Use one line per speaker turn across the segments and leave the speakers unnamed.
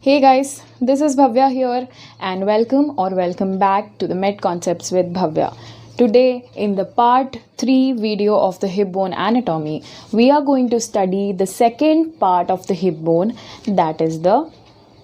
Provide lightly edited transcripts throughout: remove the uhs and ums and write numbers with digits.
Hey guys, this is Bhavya here and welcome back to the Med Concepts with Bhavya. Today in the part 3 video of the hip bone anatomy, we are going to study the second part of the hip bone, that is the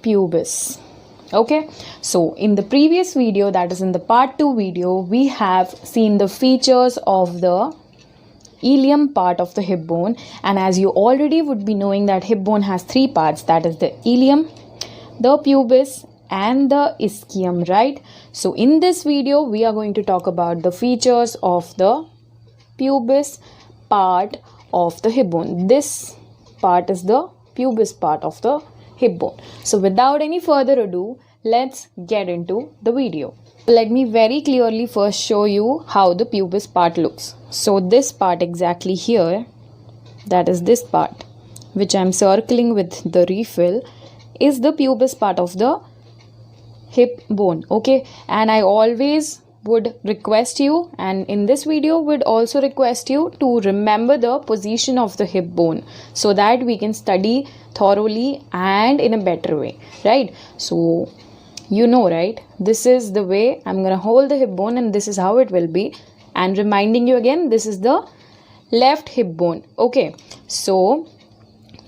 pubis. Okay, so in the previous video, that is in the part 2 video, we have seen the features of the ilium part of the hip bone, and as you already would be knowing that hip bone has three parts, that is the ilium, the pubis and the ischium, right? So in this video we are going to talk about the features of the pubis part of the hip bone. This part is the pubis part of the hip bone. So without any further ado, let's get into the video. Let me very clearly first show you how the pubis part looks. So this part exactly here, that is this part which I am circling with the refill, is the pubis part of the hip bone. Okay, and I always would request you, and in this video would also request you to remember the position of the hip bone so that we can study thoroughly and in a better way, right? So you know, right, this is the way I'm gonna hold the hip bone and this is how it will be. And reminding you again, this is the left hip bone. Okay, so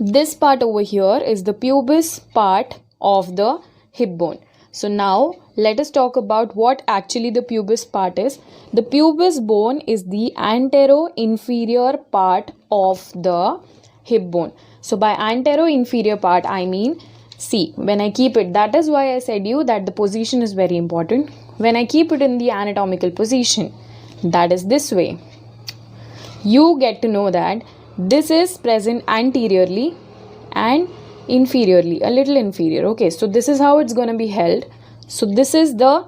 this part over here is the pubis part of the hip bone. So now let us talk about what actually the pubis part is. The pubis bone is the antero-inferior part of the hip bone. So by antero-inferior part, I mean, see, when I keep it, that is why I said you that the position is very important. When I keep it in the anatomical position, that is this way, you get to know that this is present anteriorly and inferiorly, a little inferior. Okay, so this is how it's going to be held. So this is the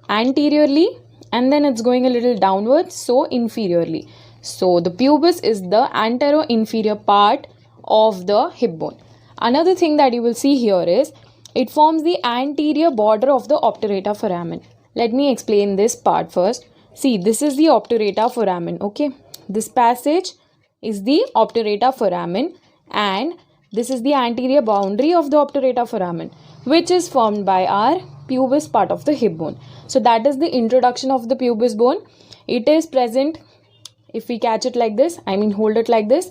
anteriorly and then it's going a little downwards, so inferiorly. So the pubis is the antero-inferior part of the hip bone. Another thing that you will see here is it forms the anterior border of the obturator foramen. Let me explain this part first. See, this is the obturator foramen. Okay, this passage is the obturator foramen and this is the anterior boundary of the obturator foramen, which is formed by our pubis part of the hip bone. So that is the introduction of the pubis bone. It is present, if we catch it like this, I mean hold it like this,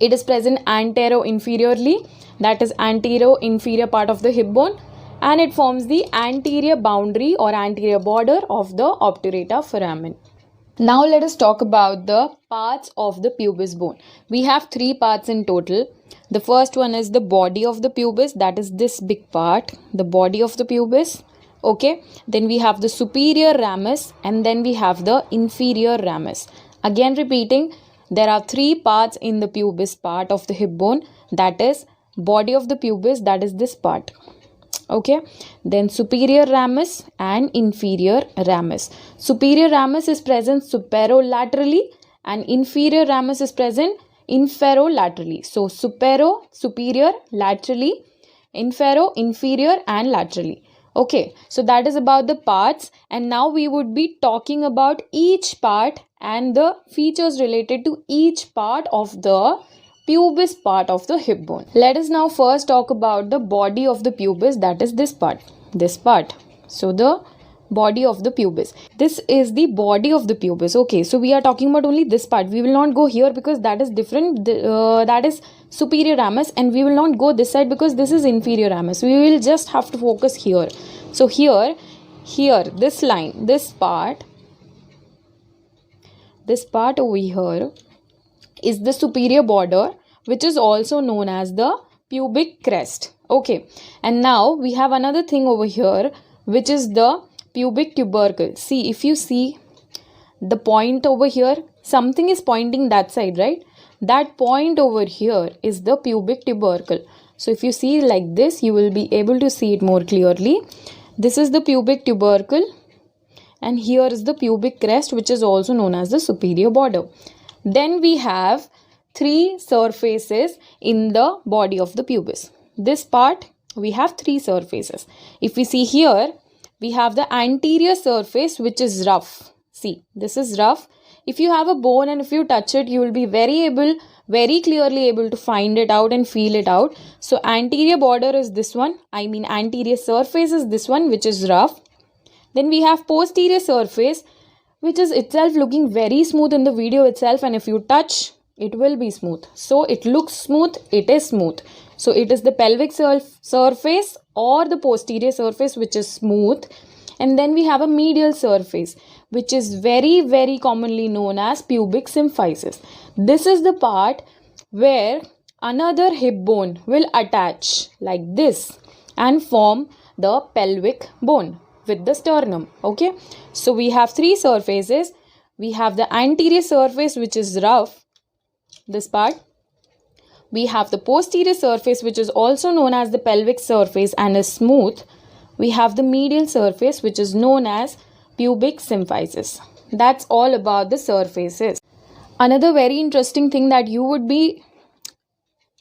it is present antero-inferiorly, that is antero-inferior part of the hip bone, and it forms the anterior boundary or anterior border of the obturator foramen. Now let us talk about the parts of the pubis bone. We have three parts in total. The first one is the body of the pubis, that is this big part, the body of the pubis. Okay, then we have the superior ramus and then we have the inferior ramus. Again repeating, there are three parts in the pubis part of the hip bone, that is body of the pubis, that is this part. Okay, then superior ramus and inferior ramus. Superior ramus is present superolaterally and inferior ramus is present inferolaterally. So superior laterally, inferior and laterally. Okay, so that is about the parts, and now we would be talking about each part and the features related to each part of the pubis part of the hip bone. Let us now first talk about the body of the pubis, that is this part. So the body of the pubis, this is the body of the pubis. Okay, so we are talking about only this part. We will not go here because that is different, that is superior ramus, and we will not go this side because this is inferior ramus. We will just have to focus here. So here this line, this part over here is the superior border, which is also known as the pubic crest. Okay, and now we have another thing over here, which is the pubic tubercle. See, if you see the point over here, something is pointing that side, right? That point over here is the pubic tubercle. So if you see like this, you will be able to see it more clearly. This is the pubic tubercle and here is the pubic crest, which is also known as the superior border. Then we have three surfaces in the body of the pubis. This part, we have three surfaces. If we see here, we have the anterior surface, which is rough. See, this is rough. if you have a bone and if you touch it, you will be very clearly able to find it out and feel it out. So anterior border is this one, anterior surface is this one, which is rough. Then we have posterior surface, which is itself looking very smooth in the video itself, and if you touch, it will be smooth. So it looks smooth, it is smooth. So it is the pelvic surface or the posterior surface which is smooth. And then we have a medial surface, which is very commonly known as pubic symphysis. This is the part where another hip bone will attach like this and form the pelvic bone with the sternum. Okay, so we have three surfaces. We have the anterior surface, which is rough, this part. We have the posterior surface, which is also known as the pelvic surface and is smooth. We have the medial surface, which is known as pubic symphysis. That's all about the surfaces. Another very interesting thing that you would be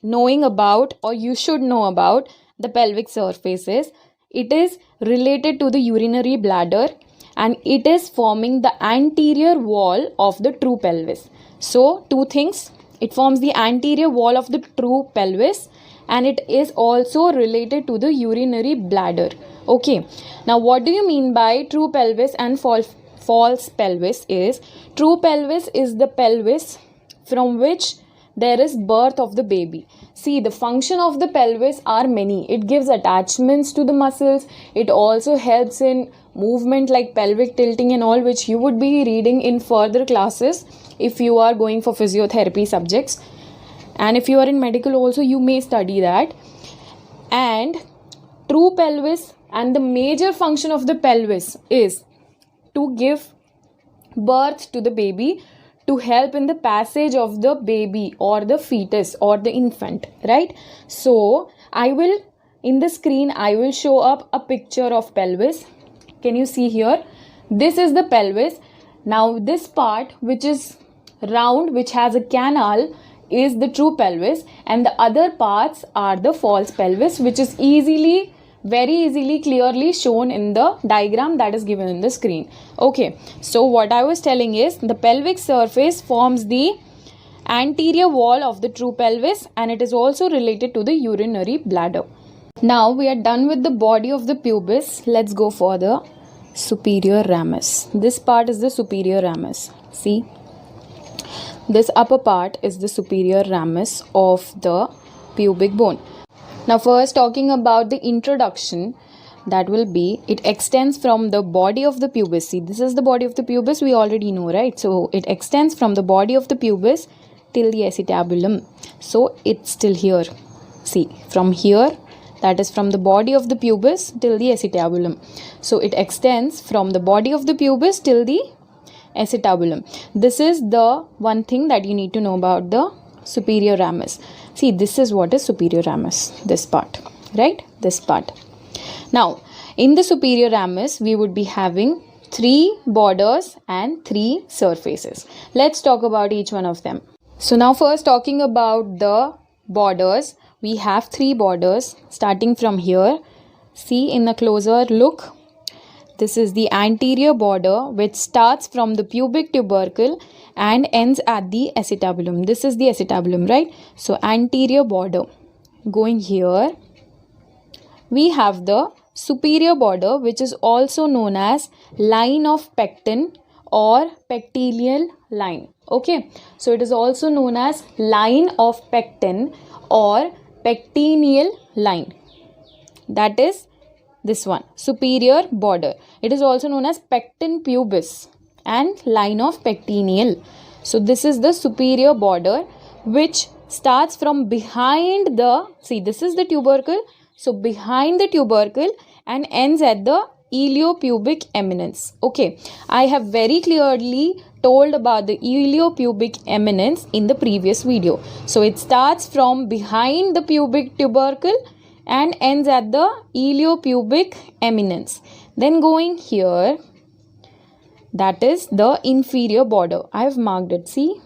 knowing about, or you should know about the pelvic surface, is it is related to the urinary bladder and it is forming the anterior wall of the true pelvis. So two things, it forms the anterior wall of the true pelvis and it is also related to the urinary bladder. Okay, now what do you mean by true pelvis and false pelvis? Is true pelvis is the pelvis from which there is birth of the baby. See, the function of the pelvis are many. It gives attachments to the muscles. It also helps in movement like pelvic tilting and all, which you would be reading in further classes if you are going for physiotherapy subjects. And if you are in medical also, you may study that. And true pelvis, and the major function of the pelvis is to give birth to the baby, to help in the passage of the baby or the fetus or the infant, right? So I will, in the screen, I will show up a picture of pelvis. Can you see here? This is the pelvis. Now this part, which is round, which has a canal, is the true pelvis, and the other parts are the false pelvis, which is very easily clearly shown in the diagram that is given in the screen. Okay, so what I was telling is the pelvic surface forms the anterior wall of the true pelvis and it is also related to the urinary bladder. Now we are done with the body of the pubis. Let's go for the superior ramus. This part is the superior ramus. See, this upper part is the superior ramus of the pubic bone. Now first, talking about the introduction, that will be, it extends from the body of the pubis. See, this is the body of the pubis, we already know, right? So it extends from the body of the pubis till the acetabulum. So it's still here. See, from here, that is from the body of the pubis till the acetabulum. So it extends from the body of the pubis till the acetabulum. This is the one thing that you need to know about the superior ramus. See, this is what is superior ramus, this part, right? This part. Now, in the superior ramus, we would be having 3 borders and 3 surfaces. Let's talk about each one of them. So now first, talking about the borders, we have 3 borders starting from here. See, in a closer look, this is the anterior border, which starts from the pubic tubercle and ends at the acetabulum. This is the acetabulum, right? So anterior border. Going here, we have the superior border, which is also known as line of pecten or pectineal line. Okay, so it is also known as line of pecten or pectineal line. That is this one, superior border. It is also known as pecten pubis and line of pectineal. So this is the superior border, which starts from behind the, see, this is the tubercle, so behind the tubercle and ends at the iliopubic eminence. Okay, I have very clearly told about the iliopubic eminence in the previous video. So it starts from behind the pubic tubercle and ends at the iliopubic eminence. Then going here, that is the inferior border. I have marked it, see.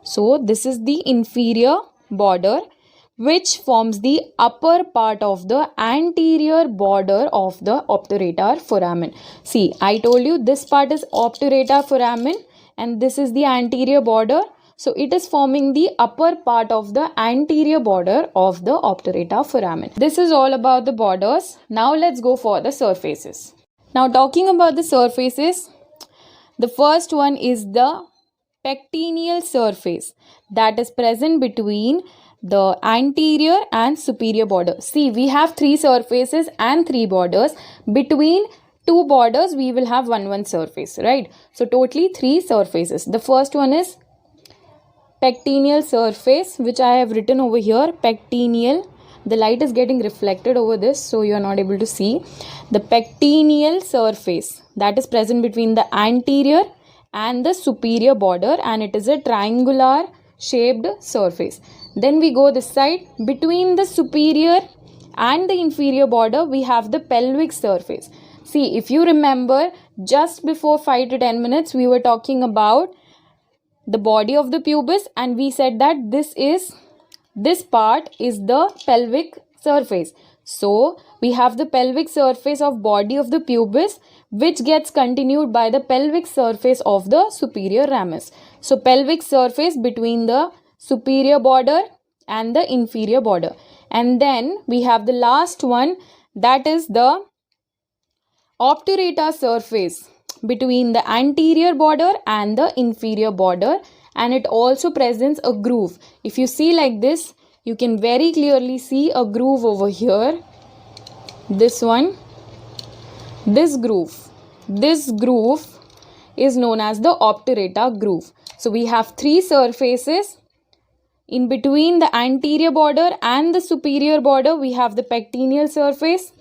So this is the inferior border, which forms the upper part of the anterior border of the obturator foramen. See, I told you this part is obturator foramen and this is the anterior border. So it is forming the upper part of the anterior border of the obturator foramen. This is all about the borders. Now let's go for the surfaces. Now talking about the surfaces, the first one is the pectineal surface that is present between the anterior and superior border. See, we have three surfaces and three borders. Between two borders, we will have one surface, right? So totally three surfaces. The first one is pectineal surface, which I have written over here, pectineal. The light is getting reflected over this, so you are not able to see. The pectineal surface that is present between the anterior and the superior border, and it is a triangular shaped surface. Then we go this side. Between the superior and the inferior border, we have the pelvic surface. See, if you remember, just before 5 to 10 minutes, we were talking about the body of the pubis, and we said that this part is the pelvic surface. So we have the pelvic surface of body of the pubis, which gets continued by the pelvic surface of the superior ramus. So pelvic surface between the superior border and the inferior border. And then we have the last one, that is the obturator surface between the anterior border and the inferior border, and it also presents a groove. If you see like this, you can very clearly see a groove over here. This one, this groove is known as the obturator groove. So we have three surfaces. In between the anterior border and the superior border, we have the pectineal surface.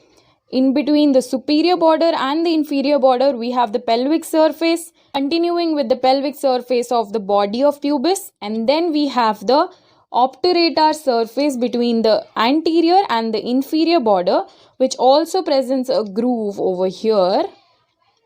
In between the superior border and the inferior border, we have the pelvic surface. Continuing with the pelvic surface of the body of pubis. And then we have the obturator surface between the anterior and the inferior border, which also presents a groove over here.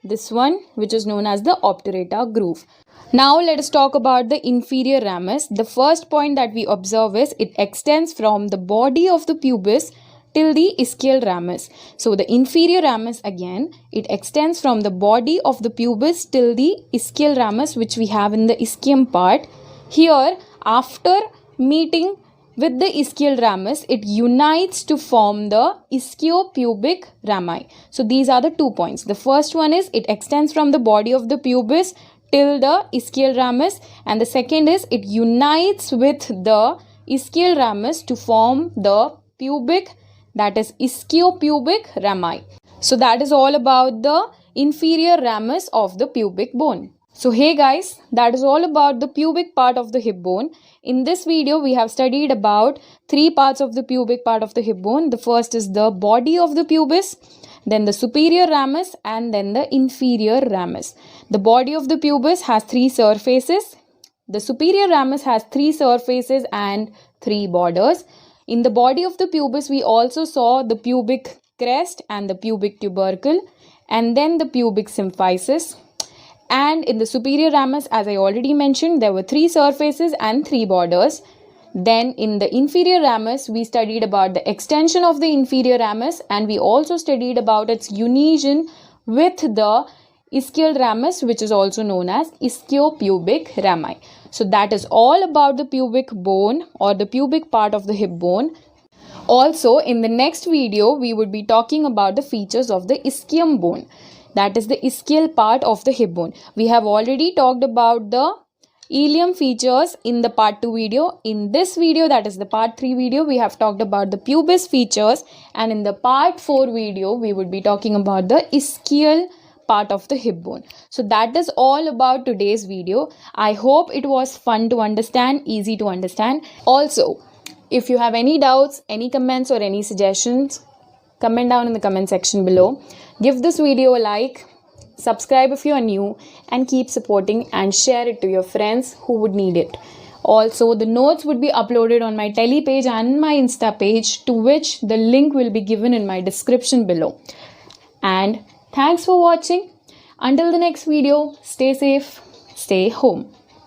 This one, which is known as the obturator groove. Now let us talk about the inferior ramus. The first point that we observe is it extends from the body of the pubis till the ischial ramus. So the inferior ramus, again, it extends from the body of the pubis till the ischial ramus, which we have in the ischium part. Here, after meeting with the ischial ramus, it unites to form the ischiopubic rami. So these are the 2 points. The first one is it extends from the body of the pubis till the ischial ramus, and the second is it unites with the ischial ramus to form the pubic, that is ischiopubic rami. So that is all about the inferior ramus of the pubic bone. So hey guys, that is all about the pubic part of the hip bone. In this video, we have studied about three parts of the pubic part of the hip bone. The first is the body of the pubis, then the superior ramus, and then the inferior ramus. The body of the pubis has three surfaces. The superior ramus has three surfaces and three borders. In the body of the pubis, we also saw the pubic crest and the pubic tubercle, and then the pubic symphysis. And in the superior ramus, as I already mentioned, there were three surfaces and three borders. Then in the inferior ramus, we studied about the extension of the inferior ramus, and we also studied about its union with the ischial ramus, which is also known as ischiopubic rami. So that is all about the pubic bone or the pubic part of the hip bone. Also, in the next video, we would be talking about the features of the ischium bone. That is the ischial part of the hip bone. We have already talked about the ilium features in the part 2 video. In this video, that is the part 3 video, we have talked about the pubis features, and in the part 4 video, we would be talking about the ischial part of the hip bone. So that is all about today's video. I hope it was fun to understand, easy to understand. Also, if you have any doubts, any comments or any suggestions, comment down in the comment section below. Give this video a like, subscribe if you are new, and keep supporting and share it to your friends who would need it. Also, the notes would be uploaded on my Tele page and my Insta page, to which the link will be given in my description below. And thanks for watching. Until the next video, stay safe, stay home.